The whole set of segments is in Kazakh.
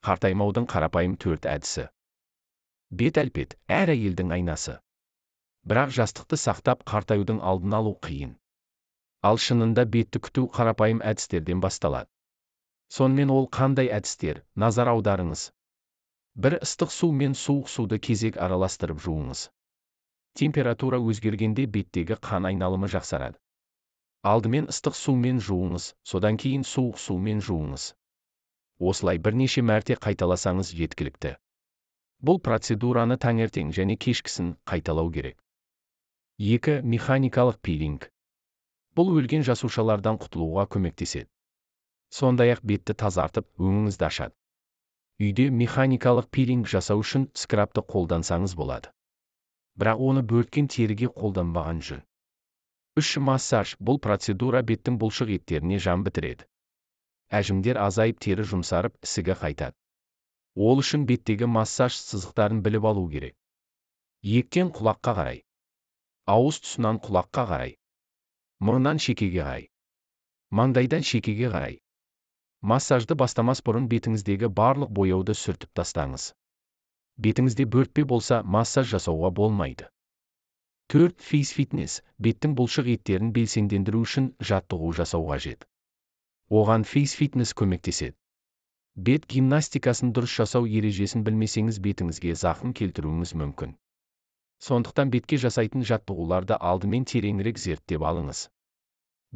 Қартаймаудың қарапайым 4 әдісі. Бет-әлпет – әр әйелдің айнасы. Бірақ жастықты сақтап қартаюдың алдын алу қиын. Ал шынында бетті күту қарапайым әдістерден басталады. Сонымен ол қандай әдістер, назар аударыңыз. 1. Ыстық су мен суық суды кезек араластырып жуыңыз. Температура өзгергенде беттегі қан айналымы жақсарады. Алдымен ыстық сумен жуыңыз, содан кейін суық сумен жуыңыз. Осылай бірнеше мәрте қайталасаңыз жеткілікті. Бұл процедураны таңертең және кешкісін қайталау керек. 2. Механикалық пилинг. Бұл өлген жасушалардан құтылуға көмектеседі. Сондай-ақ бетті тазартып, өңіңізді ашады. Үйде механикалық пилинг жасау үшін скрабты қолдансаңыз болады. Бірақ оны бөрткен теріге қолданбаған жөн. 3. Массаж. Бұл процедура беттің бұлшық еттеріне жан бітіреді. Әжімдер азайып тері жұмсарып, ісігі қайтады. Ол үшін беттегі массаж сызықтарын біліп алу керек. Ектен құлаққа қарай. Ауыз тұсынан құлаққа қарай. Мұрыннан шекеге қарай. Маңдайдан шекеге қарай. Массажды бастамас бұрын бетіңіздегі барлық бояуды сүртіп тастаңыз. Бетіңізде бөртпе болса, массаж жасауға болмайды. 4. Face fitness. Беттің бұлшық еттерін белсендендіру үшін жаттығу жасау қажет. Оған face fitness көмектеседі. Бет гимнастикасын дұрыс жасау ережесін білмесеңіз бетіңізге зақым келтіруіңіз мүмкін. Сондықтан бетке жасайтын жаттығуларды алдымен тереңірек зерттеп алыңыз.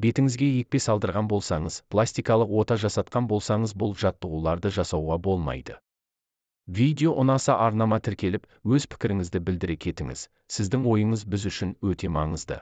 Бетіңізге екпе салдырған болсаңыз, пластикалық ота жасатқан болсаңыз бұл жаттығуларды жасауға болмайды. Видео ұнаса арнама тіркеліп, өз пікіріңізді білдіре кетіңіз. Сіздің ойыңыз біз үшін өте маңызды.